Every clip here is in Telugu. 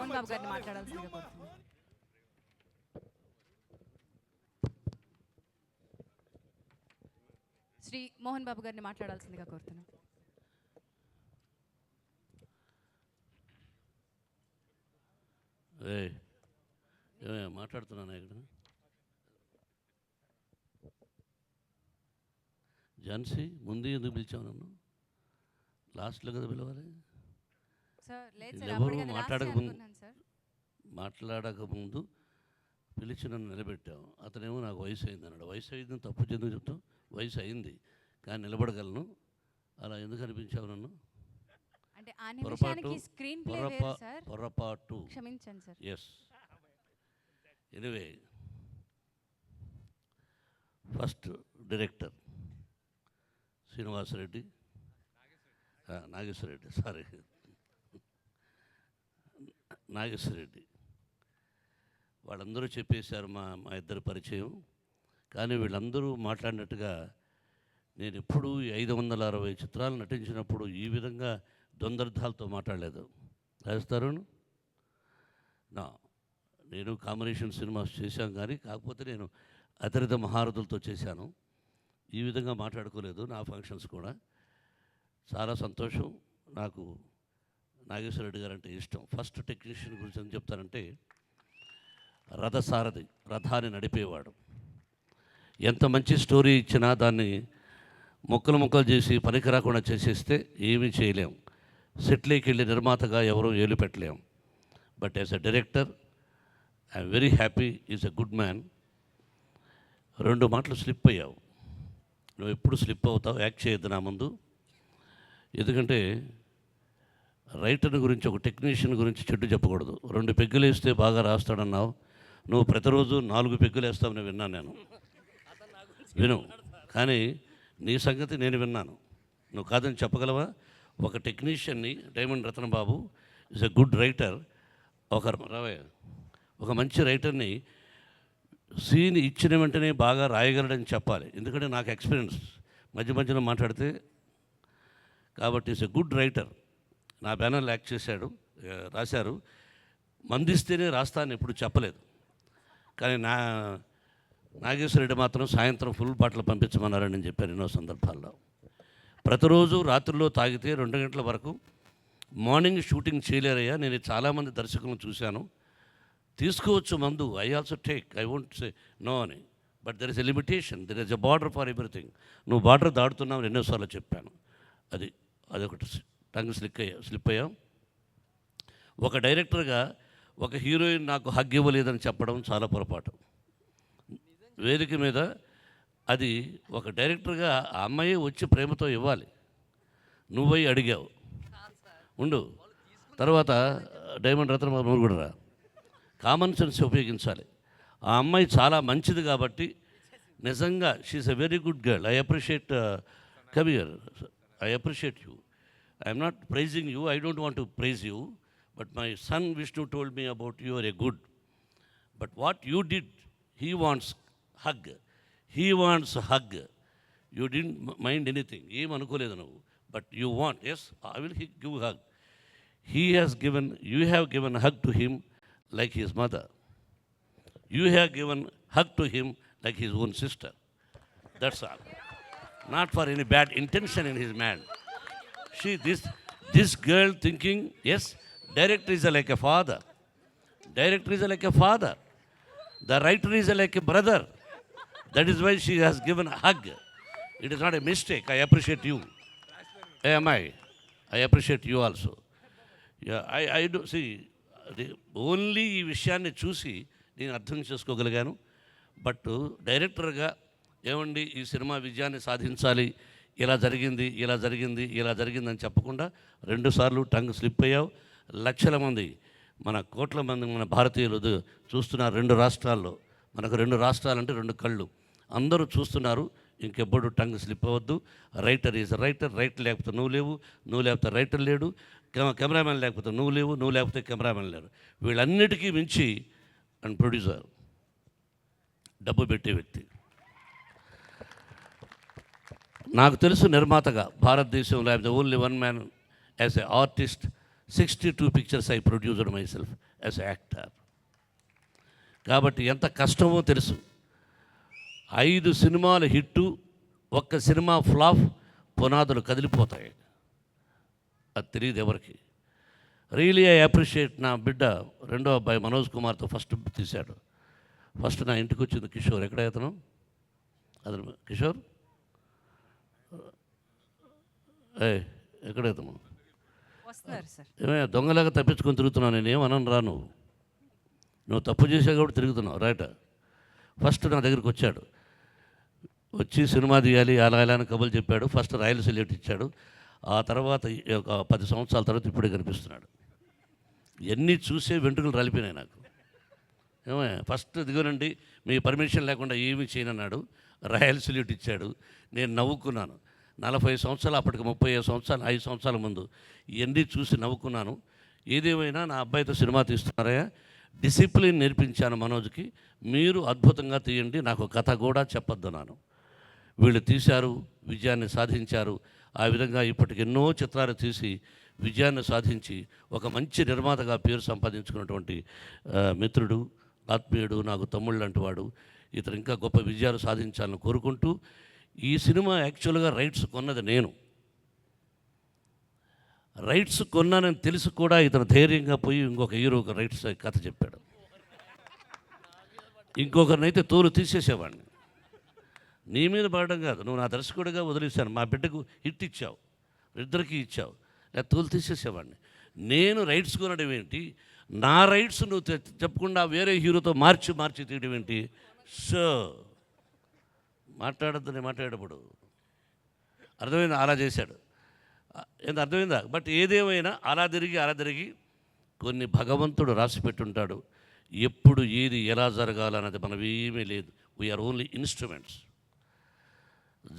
మోహన్ బాబు గారిని మాట్లాడాల్సిందిగా కోరుతున్నాను. శ్రీ మోహన్ బాబు గారిని మాట్లాడాల్సిందిగా కోరుతున్నాను. మాట్లాడుతున్నాను ఇక్కడ. ఝాన్సీ, ముందు ఎందుకు పిలిచావు నన్ను? లాస్ట్లో కదా పిలవాలి. మాట్లాడకముందు పిలిచి నన్ను నిలబెట్టావు. అతనేమో నాకు వయసు అయింది అన్నాడు. వయసు అయిందని తప్పు చెందుకు చెప్తాం. వయసు అయింది కానీ నిలబడగలను. అలా ఎందుకు అనిపించావు నన్ను? పొరపాటు. Yes. Anyway, first director Srinivasa Reddy, Nageswara Reddy వాళ్ళందరూ చెప్పేశారు మా ఇద్దరి పరిచయం. కానీ వీళ్ళందరూ మాట్లాడినట్టుగా నేను ఎప్పుడూ 560 చిత్రాలు నటించినప్పుడు ఈ విధంగా ద్వంద్వర్థాలతో మాట్లాడలేదు. రాజేస్తారు నేను కాంబినేషన్ సినిమాస్ చేశాను, కానీ కాకపోతే నేను అతిరిత మహారథులతో చేశాను. ఈ విధంగా మాట్లాడుకోలేదు. నా ఫంక్షన్స్ కూడా చాలా సంతోషం. నాకు నాగేశ్వరరెడ్డి గారు అంటే ఇష్టం. ఫస్ట్ టెక్నీషియన్ గురించి ఏం చెప్తానంటే, రథసారథి, రథాన్ని నడిపేవాడు. ఎంత మంచి స్టోరీ ఇచ్చినా దాన్ని ముక్కలు చేసి పనికి రాకుండా చేసేస్తే ఏమీ చేయలేం. సెట్లోకి వెళ్ళి నిర్మాతగా ఎవరూ ఏలు పెట్టలేం. But as a director I'm very happy. Is a good man. 2 మాటలు స్లిప్ అయ్యావు. నువ్వు ఎప్పుడు స్లిప్ అవుతావు. యాక్ట్ చేయొద్దు నా ముందు. ఎందుకంటే రైటర్ని గురించి, ఒక టెక్నీషియన్ గురించి చెడ్డు చెప్పకూడదు. 2 పెగ్గులు వేస్తే బాగా రాస్తాడన్నావు. నువ్వు ప్రతిరోజు 4 పెగ్గులు వేస్తావని విన్నాను నేను. విను, కానీ నీ సంగతి నేను విన్నాను. నువ్వు కాదని చెప్పగలవా? ఒక టెక్నీషియన్ని, diamond Ratnababu is a good writer. ఒక మంచి రైటర్ని సీన్ ఇచ్చిన వెంటనే బాగా రాయగలడని చెప్పాలి. ఎందుకంటే నాకు ఎక్స్పీరియన్స్, మధ్యలో మాట్లాడితే. కాబట్టి ఈజ్ ఎ గుడ్ రైటర్. నా బ్యానర్లో యాక్ట్ చేశాడు, రాశారు. మందిస్తేనే రాస్తాను ఎప్పుడు చెప్పలేదు. కానీ నాగేశ్వరరెడ్డి మాత్రం సాయంత్రం ఫుల్ బాటిల్ పంపించమన్నారని నేను చెప్పాను ఎన్నో సందర్భాల్లో. ప్రతిరోజు రాత్రుల్లో తాగితే 2 గంటల వరకు. మార్నింగ్ షూటింగ్ చేయలేరయ్యా. నేను చాలామంది దర్శకులను చూశాను. తీసుకోవచ్చు మందు, I also take, I won't say no అని. But there is a limitation, there is a border for everything. నువ్వు బార్డర్ దాడుతున్నావు ఎన్నోసార్లు చెప్పాను. అదొకటి టంగ్ స్లిప్ అయ్యాం. ఒక డైరెక్టర్గా ఒక హీరోయిన్ నాకు హగ్ ఇవ్వలేదని చెప్పడం చాలా పొరపాటు. వేదిక మీద అది ఒక డైరెక్టర్గా ఆ అమ్మాయి వచ్చి ప్రేమతో ఇవ్వాలి. నువ్వై అడిగావు. ఉండు, తర్వాత డైమండ్ రత్నబాబు కూడా రా. కామన్ సెన్స్ ఉపయోగించాలి. ఆ అమ్మాయి చాలా మంచిది కాబట్టి నిజంగా she's a very good girl. I appreciate Kabir, I appreciate you. I'm not praising you, I don't want to praise you. But my son Vishnu told me about you are a good. But what you did, he wants hug. He wants hug. You didn't mind anything. ఏం అనుకోలేదు నువ్వు. But you want, yes I will give hug. You have given hug to him like his mother. You have given hug to him like his own sister. That's all. Not for any bad intention in his mind. See, this girl thinking, yes, director is like a father. Director is like a father. The writer is like a brother. That is why she has given a hug. It is not a mistake. I appreciate you. I appreciate you also. Yeah, I do see. Only ఈ విషయాన్ని చూసి నేను అర్థం చేసుకోగలిగాను. బట్ డైరెక్టర్గా ఏమండి ఈ సినిమా విజయాన్ని సాధించాలి, ఇలా జరిగింది అని చెప్పకుండా 2 సార్లు టంగ్ స్లిప్ అయ్యావు. లక్షల మంది, కోట్ల మంది మన భారతీయులు చూస్తున్నారు 2 రాష్ట్రాల్లో. మనకు 2 రాష్ట్రాలంటే 2 కళ్ళు. అందరూ చూస్తున్నారు. ఇంకెప్పుడు టంగ్ స్లిప్ అవ్వద్దు. Writer is writer. రైటర్ లేకపోతే నువ్వు లేవు, నువ్వు లేకపోతే రైటర్ లేడు. కెమెరామెన్ లేకపోతే నువ్వు లేవు, నువ్వు లేకపోతే కెమెరామెన్ లేరు. వీళ్ళన్నిటికీ మించి అండ్ ప్రొడ్యూసర్, డబ్బు పెట్టే వ్యక్తి. నాకు తెలుసు నిర్మాతగా భారతదేశంలో I'm the only one man as a artist 62 pictures I produced myself as an actor. కాబట్టి ఎంత కష్టమో తెలుసు. 5 సినిమాలు హిట్టు, ఒక్క సినిమా ఫ్లాప్, పునాదులు కదిలిపోతాయి. అది తెలియదు ఎవరికి. రియలీ ఐ అప్రిషియేట్ నా బిడ్డ రెండో అబ్బాయి మనోజ్ కుమార్తో ఫస్ట్ తీశాడు. ఫస్ట్ నా ఇంటికి వచ్చింది కిషోర్. ఎక్కడ అతను? అతను కిషోర్ ఎక్కడ అతను? వస్తున్నారు సార్. ఏమైనా దొంగలాగా తప్పించుకొని తిరుగుతున్నావు. నేనేమనను రా, నువ్వు తప్పు చేసావు కాబట్టి తిరుగుతున్నావు రైట్. ఫస్ట్ నా దగ్గరికి వచ్చాడు. వచ్చి సినిమా తీయాలి అలా ఇలా అని కబుర్లు చెప్పాడు. ఫస్ట్ రాయల్ సెల్యూట్ ఇచ్చాడు. ఆ తర్వాత ఒక 10 సంవత్సరాల తర్వాత ఇప్పుడే కనిపిస్తున్నాడు. ఇవన్నీ చూసే వెంట్రుకలు రాలిపోయినాయి నాకు. ఏమయ్య ఫస్ట్ దిగునండి, మీ పర్మిషన్ లేకుండా ఏమీ చేయనన్నాడు. రాయల్ సెల్యూట్ ఇచ్చాడు. నేను నవ్వుకున్నాను. 40 సంవత్సరాలు, అప్పటికి 35 సంవత్సరాలు, 5 సంవత్సరాల ముందు ఇవన్నీ చూసి నవ్వుకున్నాను. ఏదేమైనా నా అబ్బాయితో సినిమా తీస్తున్నారా, డిసిప్లిన్ నేర్పించాను మనోజ్కి. మీరు అద్భుతంగా తీయండి, నాకు కథ కూడా చెప్పొద్దన్నాను. వీళ్ళు తీశారు, విజయాన్ని సాధించారు. ఆ విధంగా ఇప్పటికి ఎన్నో చిత్రాలు తీసి విజయాన్ని సాధించి ఒక మంచి నిర్మాతగా పేరు సంపాదించుకున్నటువంటి మిత్రుడు, ఆత్మీయుడు, నాకు తమ్ముళ్ళు లాంటి వాడు. ఇతను ఇంకా గొప్ప విజయాలు సాధించాలని కోరుకుంటూ, ఈ సినిమా యాక్చువల్గా రైట్స్ కొన్నది నేను. రైట్స్ కొన్నానని తెలిసి కూడా ఇతను ధైర్యంగా పోయి ఇంకొక హీరోకి రైట్స్ కథ చెప్పాడు. ఇంకొకరినైతే తోలు తీసేసేవాడిని. నీ మీద పడడం కాదు, నువ్వు నా దర్శకుడిగా వదిలేశాను. మా బిడ్డకు హిట్ ఇచ్చావు, ఇద్దరికి ఇచ్చావు, లేదా తోలు తీసేసేవాడిని. నేను రైట్స్ కొనడం ఏంటి, నా రైట్స్ నువ్వు చెప్పకుండా వేరే హీరోతో మార్చి తీయడం ఏంటి? సో మాట్లాడద్దని మాట్లాడేటప్పుడు అర్థమైందా? అలా చేశాడు. ఎంత అర్థమైందా? బట్ ఏదేమైనా అలా తిరిగి కొన్ని భగవంతుడు రాసి పెట్టుంటాడు. ఎప్పుడు ఏది ఎలా జరగాలన్నది మనం ఏమీ లేదు. We are only instruments.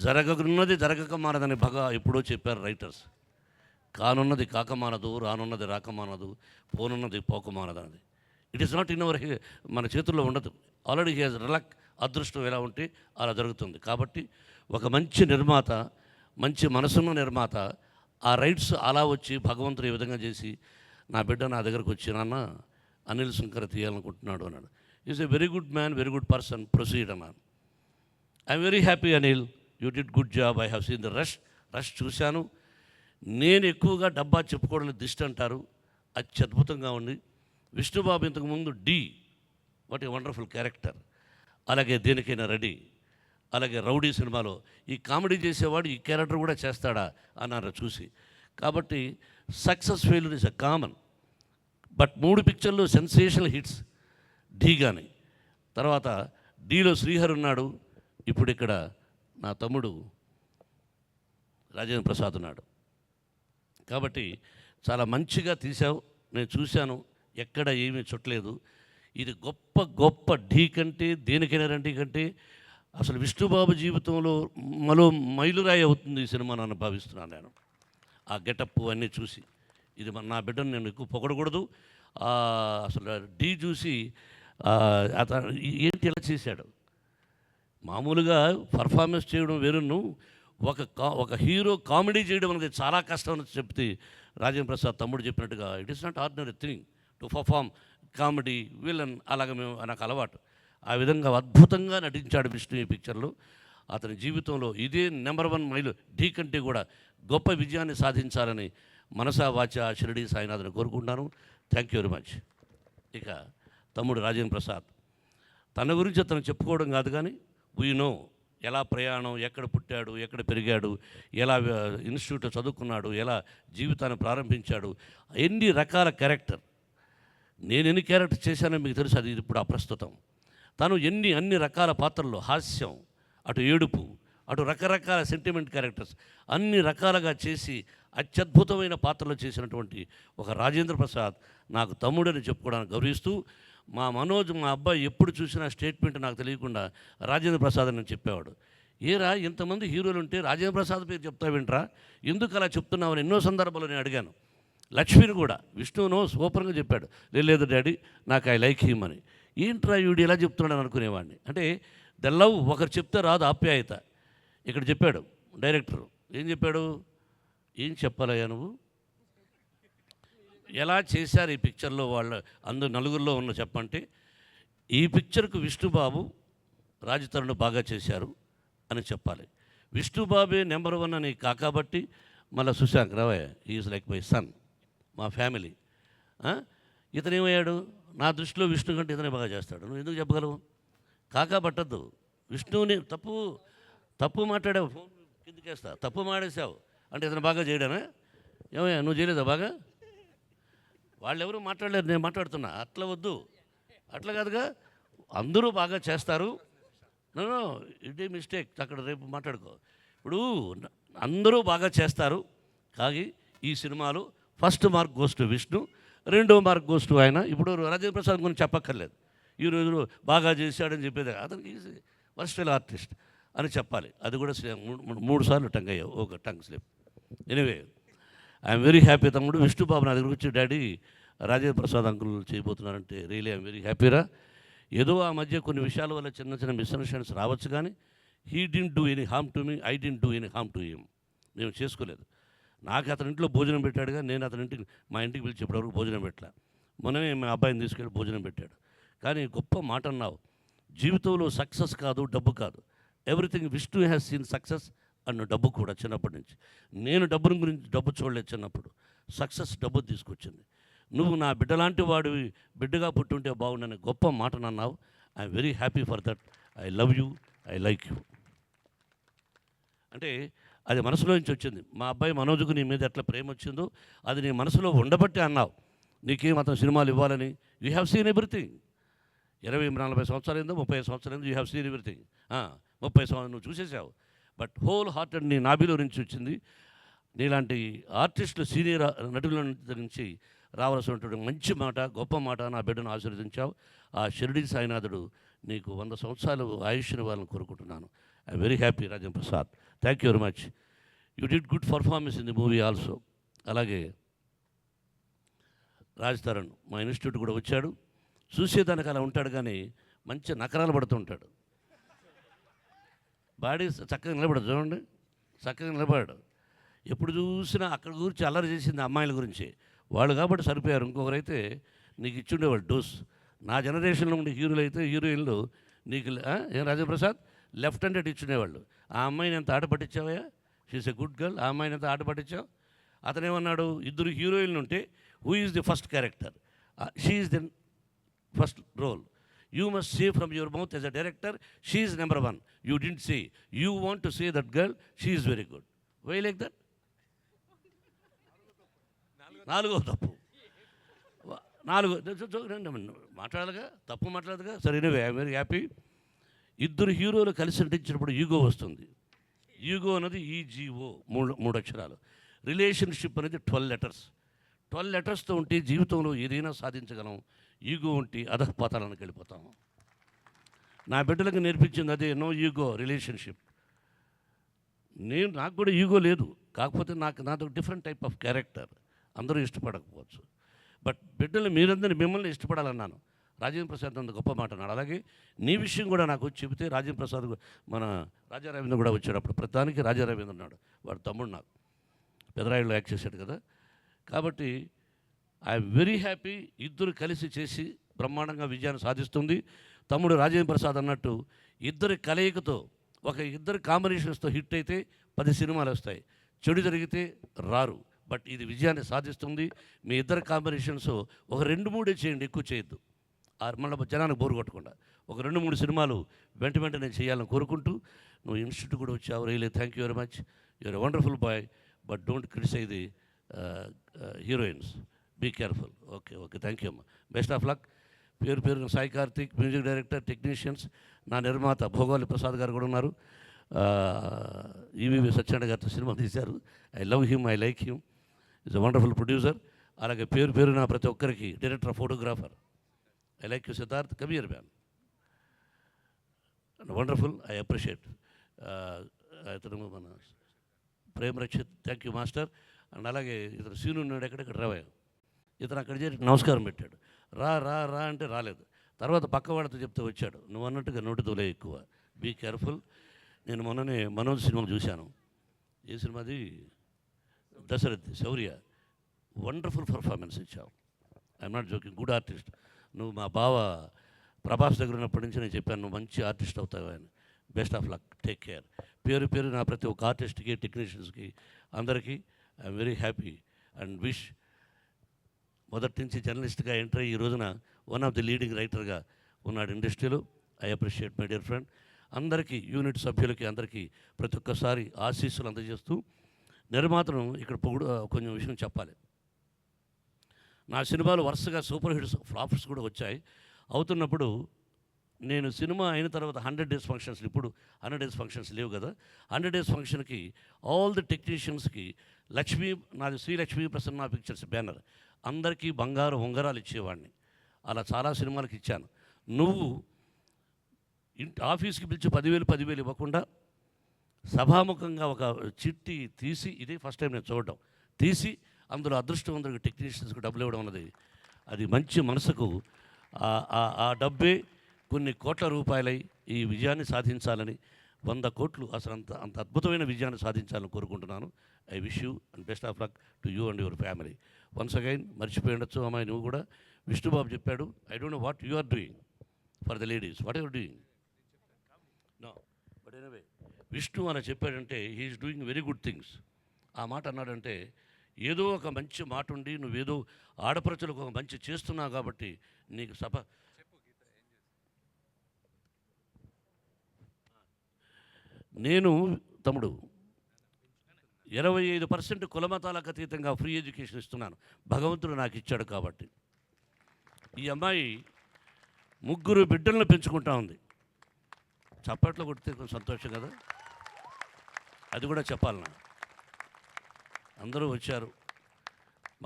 జరగనున్నది జరగక మానదని ఎప్పుడో చెప్పారు రైటర్స్. కానున్నది కాకమానదు, రానున్నది రాకమానదు, పోనున్నది పోకమానదన్నది. It is not in our, మన చేతుల్లో ఉండదు. ఆల్రెడీ హీ హాజ్ లక్, అదృష్టం ఎలా ఉంటే అలా జరుగుతుంది. కాబట్టి ఒక మంచి నిర్మాత, మంచి మనసున్న నిర్మాత ఆ రైట్స్ అలా వచ్చి భగవంతుడు ఈ విధంగా చేసి నా బిడ్డ నా దగ్గరకు వచ్చి, నాన్న అనిల్ శంకర్ తీయాలనుకుంటున్నాడు అన్నాడు. Is a very good man, very good person, proceed అన్నాను. I'm very happy Anil, you did good job. I have seen the rush చూశాను. నేను ఎక్కువగా డబ్బా చెప్పుకోవడం దిష్టి అంటారు, అత్యద్భుతంగా ఉంది. విష్ణుబాబు ఇంతకుముందు డి, వాట్ ఏ వండర్ఫుల్ క్యారెక్టర్. అలాగే దేనికైనా రెడీ, అలాగే రౌడీ సినిమాలో ఈ కామెడీ చేసేవాడు ఈ క్యారెక్టర్ కూడా చేస్తాడా అన్నారు చూసి. కాబట్టి success failure is a common. But 3 పిక్చర్లు సెన్సేషనల్ హిట్స్ ఢీ కానీ. తర్వాత డీలో శ్రీహరి ఉన్నాడు, ఇప్పుడు ఇక్కడ నా తమ్ముడు రాజేంద్ర ప్రసాద్ ఉన్నాడు. కాబట్టి చాలా మంచిగా తీసావు, నేను చూశాను, ఎక్కడ ఏమీ చుట్టలేదు. ఇది గొప్ప ఢీ కంటే, దేనికైనా రండి కంటే అసలు విష్ణుబాబు జీవితంలో మరో మైలురాయి అవుతుంది ఈ సినిమా నన్ను భావిస్తున్నాను నేను. ఆ గెటప్ అన్నీ చూసి ఇది నా బిడ్డను నేను ఎక్కువ పొగడకూడదు. అసలు ఢీ చూసి అతను ఏంటి ఎలా చేశాడు. మామూలుగా పర్ఫార్మెన్స్ చేయడం వేరును, ఒక హీరో కామెడీ చేయడం అనేది చాలా కష్టం అని చెప్తే రాజేంద్ర ప్రసాద్ తమ్ముడు చెప్పినట్టుగా it is not ordinary thing to perform comedy villain. అలాగే నాకు అలవాటు. ఆ విధంగా అద్భుతంగా నటించాడు విష్ణు ఈ పిక్చర్లో. అతని జీవితంలో ఇదే నెంబర్ 1 మైలు, ఢీ కంటే కూడా గొప్ప విజయాన్ని సాధించాలని మనసా వాచ షిరిడి సాయినాథ్ని కోరుకుంటున్నాను. Thank you very much. ఇక తమ్ముడు రాజేంద్ర ప్రసాద్, తన గురించి అతను చెప్పుకోవడం కాదు కానీ వీ నో ఎలా ప్రయాణం, ఎక్కడ పుట్టాడు, ఎక్కడ పెరిగాడు, ఎలా ఇన్స్టిట్యూట్లో చదువుకున్నాడు, ఎలా జీవితాన్ని ప్రారంభించాడు, ఎన్ని రకాల క్యారెక్టర్. నేను ఎన్ని క్యారెక్టర్ చేశానో మీకు తెలుసు, అది ఇప్పుడు అప్రస్తుతం. తను అన్ని రకాల పాత్రల్లో హాస్యం, అటు ఏడుపు, అటు రకరకాల సెంటిమెంట్ క్యారెక్టర్స్ అన్ని రకాలుగా చేసి అత్యద్భుతమైన పాత్రలు చేసినటువంటి ఒక రాజేంద్ర ప్రసాద్ నాకు తమ్ముడని చెప్పుకోవడానికి గౌరవిస్తూ, మా మనోజ్ మా అబ్బాయి ఎప్పుడు చూసినా స్టేట్మెంట్ నాకు తెలియకుండా రాజేంద్ర ప్రసాద్ అని చెప్పేవాడు. ఏరా ఇంతమంది హీరోలు ఉంటే రాజేంద్ర ప్రసాద్ పేరు చెప్తావేంట్రా, ఎందుకు అలా చెప్తున్నామని ఎన్నో సందర్భాల్లో నేను అడిగాను. లక్ష్మిని కూడా విష్ణువును సూపర్గా చెప్పాడు, లేదు డాడీ నాకు ఐ లైక్ హిమ్ అని. ఏంట్రా వీడు ఎలా చెప్తున్నాడు అనుకునేవాడిని. అంటే ద లవ్, ఒకరు చెప్తే రాదు ఆప్యాయత. ఇక్కడ చెప్పాడు డైరెక్టర్, ఏం చెప్పాడు, ఏం చెప్పాలయ్యా నువ్వు, ఎలా చేశారు ఈ పిక్చర్లో వాళ్ళ అందరు నలుగురిలో ఉన్న చెప్పంటే, ఈ పిక్చర్కు విష్ణుబాబు రాజతరుణ్ బాగా చేశారు అని చెప్పాలి. విష్ణుబాబే నెంబర్ 1 అని కాబట్టి మళ్ళీ సుశాంక్ రావయ్య ఈజ్ లైక్ మై సన్, మా ఫ్యామిలీ. ఇతను ఏమయ్యాడు, నా దృష్టిలో విష్ణు కంటే ఇతనే బాగా చేస్తాడు. నువ్వు ఎందుకు చెప్పగలవు? కాకా పట్టద్దు. విష్ణువుని తప్పు మాట్లాడావు, ఫోన్ కిందికేస్తా, తప్పు మాడేసావు అంటే ఇతను బాగా చేయడానా? ఏమయ్యా నువ్వు చేయలేదా బాగా? వాళ్ళు ఎవరు మాట్లాడలేరు, నేను మాట్లాడుతున్నా. అట్లా వద్దు, అట్లా కాదుగా. అందరూ బాగా చేస్తారు. నో ఇట్ ఏ మిస్టేక్, అక్కడ రేపు మాట్లాడుకో. ఇప్పుడు అందరూ బాగా చేస్తారు. కానీ ఈ సినిమాలో first mark goes to Vishnu, రెండో మార్క్ గోస్ టు ఆయన. ఇప్పుడు రాజేంద్ర ప్రసాద్ గురించి చెప్పక్కర్లేదు, ఈ రోజు బాగా చేశాడని చెప్పేది. అతనికి ఈజీ వర్స్టైల్ ఆర్టిస్ట్ అని చెప్పాలి. అది కూడా 3 సార్లు టంగ్ అయ్యావు, ఒక tongue slip. Anyway I'm very happy తమ్ముడు. విష్ణుబాబు నా దగ్గర వచ్చి డాడీ రాజేంద్ర ప్రసాద్ అంకుల్ చేయబోతున్నారంటే రియలీ ఐఎమ్ వెరీ హ్యాపీరా. ఏదో ఆ మధ్య కొన్ని విషయాల వల్ల చిన్న చిన్న మిస్అండర్స్టాండింగ్స్ రావచ్చు, కానీ he didn't do any harm to me, I didn't do any harm to him. నేను చేసుకోలేదు. నాకు అతని ఇంట్లో భోజనం పెట్టాడుగా, నేను అతని ఇంటికి మా ఇంటికి పిలిచి ఇప్పటివరకు భోజనం పెట్టలే. మొన్ననే మా అబ్బాయిని తీసుకెళ్ళి భోజనం పెట్టాడు. కానీ గొప్ప మాట అన్నావు, జీవితంలో సక్సెస్ కాదు డబ్బు కాదు, everything Vishnu has seen success అన్న డబ్బు కూడా. చిన్నప్పటి నుంచి నేను డబ్బుని గురించి డబ్బు చూడలేదు. చిన్నప్పుడు సక్సెస్ డబ్బు తీసుకొచ్చింది. నువ్వు నా బిడ్డలాంటి వాడివి, బిడ్డగా పుట్టుంటే బాగుండని గొప్ప మాట అన్నావు. I'm very happy for that. I love you, I like you. అంటే అది మనసులో నుంచి వచ్చింది. మా అబ్బాయి మనోజ్కు నీ మీద ఎట్లా ప్రేమ వచ్చిందో అది నీ మనసులో ఉండబట్టి అన్నావు. నీకేం అతను సినిమాలు ఇవ్వాలని. You have seen everything. 20-40 సంవత్సరాలు 30 సంవత్సరాలు యూ హ్యావ్ సీన్ ఎవ్రీథింగ్. 30 సంవత్సరాలు నువ్వు చూసేసావు. బట్ హోల్ హార్టెడ్ నీ నాభిలో నుంచి వచ్చింది. నీలాంటి ఆర్టిస్టులు సీనియర్ నటుల నుంచి రావాల్సినటువంటి మంచి మాట, గొప్ప మాట నా బిడ్డను ఆశీర్వదించావు. ఆ షిరిడి సాయినాథుడు నీకు 100 సంవత్సరాలు ఆయుష్ని వాళ్ళని కోరుకుంటున్నాను. I very happy Rajendra Prasad. Thank you very much. You did good performance in the movie also. అలాగే రాజ్ తరుణ్ మా ఇన్స్టిట్యూట్ కూడా వచ్చాడు. చూసేదానికి అలా ఉంటాడు, కానీ మంచి నకరాలు పడుతుంటాడు. బాడీ చక్కగా నిలబడదు, చూడండి చక్కగా నిలబడాడు. ఎప్పుడు చూసినా అక్కడ గురించి అల్లరి చేసింది అమ్మాయిల గురించి. వాళ్ళు కాబట్టి సరిపోయారు. ఇంకొకరైతే నీకు ఇచ్చుండేవాళ్ళు డోస్. నా జనరేషన్లో ఉండే హీరోలు అయితే హీరోయిన్లు నీకు ఏం రాజప్రసాద్ లెఫ్ట్ హ్యాండెడ్ ఇచ్చుండేవాళ్ళు. ఆ అమ్మాయిని ఎంత ఆట పట్టించావయ్యా? She is a good girl. ఆ అమ్మాయిని ఎంత ఆట పట్టించావు? అతనేమన్నాడు, 2 హీరోయిన్లు ఉంటే who is the first character? She is the first role. You must say from your mouth as a director, she is number 1. You didn't say. You want to say that girl, she is very good. Why like that? 4వ తప్పు. 4 మాట్లాడగా తప్పు మాట్లాడదుగా. సరే ఎనివే ఐఎమ్ వెరీ హ్యాపీ. 2 హీరోలు కలిసి నటించినప్పుడు ఈగో వస్తుంది. ఈగో అనేది ఈజీఓ 3 అక్షరాలు. రిలేషన్షిప్ అనేది 12 లెటర్స్. 12 లెటర్స్తో ఉంటే జీవితంలో ఏదైనా సాధించగలం. ఈగో ఉంటే అధఃపాతాలకు వెళ్ళిపోతాము. నా బిడ్డలకు నేర్పించింది అదే, నో ఈగో రిలేషన్షిప్. నాకు కూడా ఈగో లేదు, కాకపోతే నాతో డిఫరెంట్ టైప్ ఆఫ్ క్యారెక్టర్. అందరూ ఇష్టపడకపోవచ్చు, బట్ బిడ్డలు మీరందరూ మిమ్మల్ని ఇష్టపడాలన్నాను. రాజేంద్ర ప్రసాద్ అంత గొప్ప మాట అన్నాడు. అలాగే నీ విషయం కూడా నాకు చెబితే రాజేంద్ర ప్రసాద్ మన రాజా రవీంద్ర కూడా వచ్చాడు. అప్పుడు ప్రధానికి రాజా రవీంద్ర ఉన్నాడు, వాడు తమ్ముడు నాకు పెదరాయిలో యాక్ట్ చేశాడు కదా. కాబట్టి ఐఎమ్ వెరీ హ్యాపీ. 2 కలిసి చేసి బ్రహ్మాండంగా విజయాన్ని సాధిస్తుంది. తమ్ముడు రాజేంద్ర ప్రసాద్ అన్నట్టు 2 కలయికతో, ఒక 2 కాంబినేషన్స్తో హిట్ అయితే 10 సినిమాలు వస్తాయి. చెడు జరిగితే రారు. బట్ ఇది విజయాన్ని సాధిస్తుంది. మీ 2 కాంబినేషన్స్ ఒక 2-3 చేయండి, ఎక్కువ చేయొద్దు. మళ్ళీ జనానికి బోరు కొట్టకుండా ఒక 2-3 సినిమాలు వెంటనే చేయాలని కోరుకుంటూ, నువ్వు ఇన్స్టిట్యూట్ కూడా వచ్చావు. Really thank you very much. You're a wonderful boy, but don't criticise the heroines. Be careful. Okay thank you అమ్మా. Best of luck. పేరు Sai Karthik, music director, technicians, నా నిర్మాత భోగాలి ప్రసాద్ గారు కూడా ఉన్నారు. ఈవీవి సత్యనారాయణ గారితో సినిమా తీశారు. I love him, I like him. Is a wonderful producer. అలాగే పేరు నా ప్రతి ఒక్కరికి director, photographer. I like you Siddharth, come here man. Wonderful, I appreciate. ఇతను మన Prem Rakshit, thank you master. And అలాగే ఇతను సీను ఉన్నాడు, ఎక్కడెక్కడ రావాయి. ఇతను అక్కడ చేరి నమస్కారం పెట్టాడు. రా అంటే రాలేదు. తర్వాత పక్కవాడితో చెప్తే వచ్చాడు. నువ్వు అన్నట్టుగా నోటి తోలే ఎక్కువ. Be careful. నేను మొన్ననే మనోజ్ సినిమా చూశాను. ఏ సినిమాది? దశరథ్ శౌర్య. వండర్ఫుల్ పర్ఫార్మెన్స్ ఇచ్చావు. I'm not joking, good artist. నువ్వు మా బావ ప్రభాస్ దగ్గర ఉన్నప్పటి నుంచి నేను చెప్పాను నువ్వు మంచి ఆర్టిస్ట్ అవుతావు అని. Best of luck, take care. పేరు పేరు నా ప్రతి ఒక్క ఆర్టిస్ట్కి, టెక్నీషియన్స్కి అందరికీ I'm very happy and wish. మొదటి నుంచి జర్నలిస్ట్గా ఎంటర్ అయ్యి ఈ రోజున వన్ ఆఫ్ ది లీడింగ్ రైటర్గా ఉన్నాడు ఇండస్ట్రీలో. I appreciate my dear friend. అందరికీ, యూనిట్ సభ్యులకి అందరికీ ప్రతి ఒక్కసారి ఆశీస్సులు అందజేస్తూ, నిర్మాతను ఇక్కడ కొంచెం విషయం చెప్పాలి. నా సినిమాలు వరుసగా సూపర్ హిట్స్, ఫ్లాప్స్ కూడా వచ్చాయి. అవుతున్నప్పుడు నేను సినిమా అయిన తర్వాత 100 డేస్ ఫంక్షన్స్, ఇప్పుడు 100 డేస్ ఫంక్షన్స్ లేవు కదా, 100 డేస్ ఫంక్షన్కి ఆల్ ది టెక్నీషియన్స్కి నాది శ్రీలక్ష్మీ ప్రసన్న పిక్చర్స్ బ్యానర్, అందరికీ బంగారు ఉంగరాలు ఇచ్చేవాడిని. అలా చాలా సినిమాలకు ఇచ్చాను. నువ్వు ఆఫీస్కి పిలిచి 10,000 ఇవ్వకుండా సభాముఖంగా ఒక చిట్టి తీసి, ఇదే ఫస్ట్ టైం నేను చూడడం, తీసి అందులో అదృష్టవంతులకు టెక్నీషియన్స్కి డబ్బులు ఇవ్వడం అన్నది అది మంచి మనసుకు. ఆ డబ్బే కొన్ని కోట్ల రూపాయలై ఈ విజయాన్ని సాధించాలని, 100 కోట్లు అసలు అంత అద్భుతమైన విజయాన్ని సాధించాలని కోరుకుంటున్నాను. I wish you and best of luck to you and your family. Once again మర్చిపోయి ఉండొచ్చు అమ్మాయి నువ్వు కూడా. విష్ణుబాబు చెప్పాడు, I don't know what you are doing for the ladies, what you're doing no, but anyway Vishnu అని చెప్పాడంటే he's doing very good things. ఆ మాట అన్నాడంటే ఏదో ఒక మంచి మాట ఉండి నువ్వేదో ఆడపడుచులకు ఒక మంచి చేస్తున్నావు కాబట్టి నీకు నేను తమ్ముడు 25% కులమతాలకు అతీతంగా ఫ్రీ ఎడ్యుకేషన్ ఇస్తున్నాను. భగవంతుడు నాకు ఇచ్చాడు కాబట్టి. ఈ అమ్మాయి 3 బిడ్డలను పెంచుకుంటా ఉంది. చప్పట్లో కొడితే కొంచెం సంతోషం కదా, అది కూడా చెప్పాలన్నా. అందరూ వచ్చారు,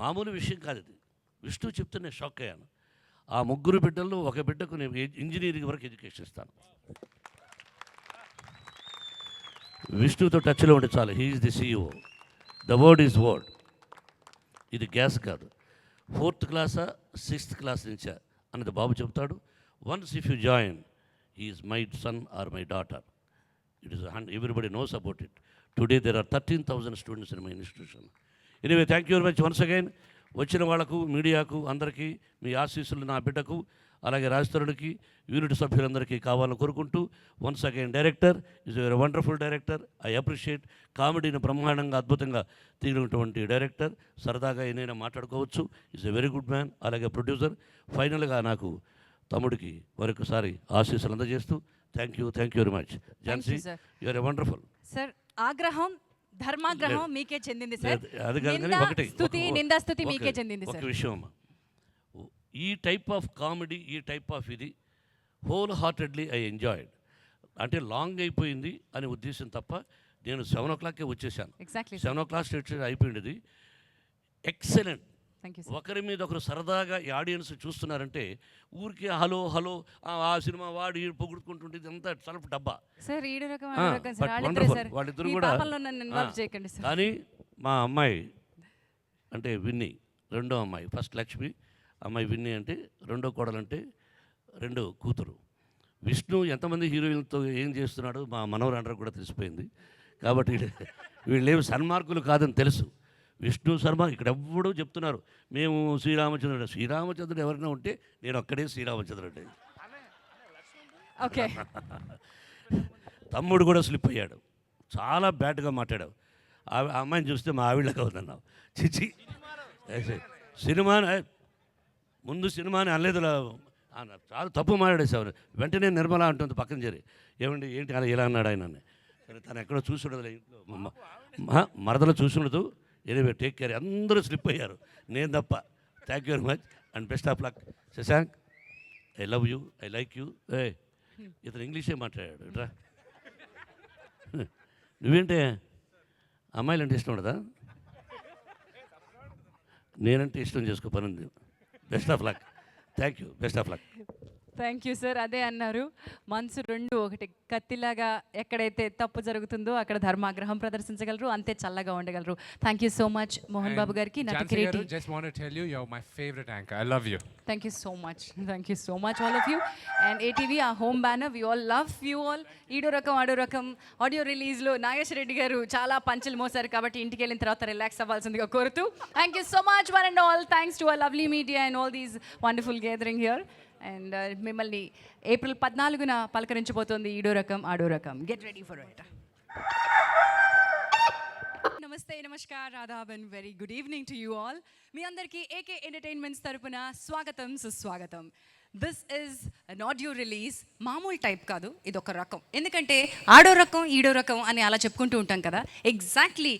మామూలు విషయం కాదు ఇది. విష్ణు చెప్తే నేను షాక్ అయ్యాను. ఆ 3 బిడ్డల్లో ఒక బిడ్డకు నేను ఇంజనీరింగ్ వరకు ఎడ్యుకేషన్ ఇస్తాను. విష్ణుతో టచ్లో ఉంటే చాలు. He's the CEO. The word is word. ఇది గ్యాస్ కాదు. 4th క్లాసా 6th క్లాస్ నుంచా అన్నది బాబు చెప్తాడు. Once if you join, is my son or my daughter. It is everybody knows about it. Today there are 13,000 students in my institution. Anyway thank you very much once again. వచ్చిన వాళ్లకు, మీడియాకు అందరికీ మీ ఆశీస్సులు నా బిడ్డకు, అలాగే రాజతరుడికి, యూనిట్ సభ్యులందరికీ కావాలని కోరుకుంటూ, once again director is a wonderful director. I appreciate. కామెడీని బ్రహ్మాండంగా అద్భుతంగా తీరినటువంటి డైరెక్టర్. సరదాగా ఏదైనా మాట్లాడుకోవచ్చు. Is a very good man. అలాగే ప్రొడ్యూసర్. ఫైనల్గా నాకు తమ్ముడికి మరొకసారి ఆశీస్సులు అందజేస్తూ thank you very much. Jhansi, you are a wonderful. Sir, ఆగ్రహం ధర్మాగ్రహం మీకే చెందింది సార్. అది కాదు కానీ ఒకటి నిందాస్తుతి మీకే చెందింది సార్. ఒక విషయం అమ్మా, ఈ టైప్ ఆఫ్ కామెడీ, ఈ టైప్ ఆఫ్ ఇది హోల్ హార్టెడ్లీ ఐ ఎంజాయ్డ్. అంటే లాంగ్ అయిపోయింది అనే ఉద్దేశం తప్ప నేను 7 o'clockకే వచ్చేసాను. 7 o'clock స్టేషన్ అయిపోయింది. ఎక్సలెంట్. ఒకరి మీద ఒకరు సరదాగా ఈ ఆడియన్స్ చూస్తున్నారంటే ఊరికి హలో హలో ఆ సినిమా వాడు పొగుడుకుంటుంటే అంతా సెల్ఫ్ డబ్బా. వాళ్ళిద్దరు కూడా. కానీ మా అమ్మాయి అంటే విన్నీ, రెండో అమ్మాయి, ఫస్ట్ లక్ష్మి అమ్మాయి విన్నీ అంటే రెండో కోడలంటే రెండో కూతురు. విష్ణు ఎంతమంది హీరోయిన్లతో ఏం చేస్తున్నాడో మా మనవరాండ్రకు కూడా తెలిసిపోయింది. కాబట్టి వీళ్ళేమి సన్మార్కులు కాదని తెలుసు. విష్ణు శర్మ ఇక్కడ ఎవ్వడూ చెప్తున్నారు మేము శ్రీరామచంద్రుడు ఎవరైనా ఉంటే నేను ఒక్కడే శ్రీరామచంద్రుడు. ఓకే. తమ్ముడు కూడా స్లిప్ అయ్యాడు, చాలా బ్యాడ్గా మాట్లాడావు. ఆ అమ్మాయిని చూస్తే మా ఆవిడగా ఉందన్నావు. చిచి, సినిమా ముందు సినిమాని అనలేదు, చాలా తప్పు మాట్లాడేసావు. వెంటనే నిర్మల అంటుంది పక్కన చేరి, ఏమండి ఏంటి అలా ఇలా అన్నాడు ఆయన. సరే, తను ఎక్కడో చూసి ఉండదు, ఇంట్లో మరదలో చూసి ఉండదు. Anyway take care. అందరూ స్లిప్ అయ్యారు, నేను తప్ప. Thank you very much and best of luck. Shashank, I love you, I like you. ఇతను ఇంగ్లీషే మాట్లాడాడు రా. నువ్వేంటే అమ్మాయిలు అంటే ఇష్టం ఉండదా? నేనంటే ఇష్టం చేసుకో పని ఉంది. Best of luck. Thank you. Best of luck. Thank you sir. అదే అన్నారు, మనసు రెండు ఒకటి, కత్తిలాగా ఎక్కడైతే తప్పు జరుగుతుందో అక్కడ ధర్మాగ్రహం ప్రదర్శించగలరు, అంతే చల్లగా ఉండగలరు. Thank you so much Mohan Babu గారికి, నట Jansi Kireeti. garu, just want to tell you, you're my favorite anchor. I love you. Thank you so much. Thank you so much, all of you. And ATV, our home banner, we all love you all. ఈడో రకం ఆడో రకం ఆడియో రిలీజ్లో నాగేశ్వర రెడ్డి గారు చాలా పంచులు మోసారు కాబట్టి ఇంటికి వెళ్ళిన తర్వాత రిలాక్స్ అవ్వాల్సిందిగా కోరుతూ thank you so much one and all. Thanks to our lovely media and all these wonderful gathering here. And మిమ్మల్ని ఏప్రిల్ 14న పలకరించబోతోంది ఈడో రకం ఆడో రకం. Get ready for it. నమస్తే, నమస్కార్, ఆదాబ్ and very good evening to you all. మీ అందరికీ ఏకే ఎంటర్టైన్మెంట్స్ తరపున స్వాగతం, సుస్వాగతం. This is an audio release. మామూలు టైప్ కాదు, ఇది ఒక రకం. ఎందుకంటే ఆడో రకం ఈడో రకం అని అలా చెప్పుకుంటూ ఉంటాం కదా, ఎగ్జాక్ట్లీ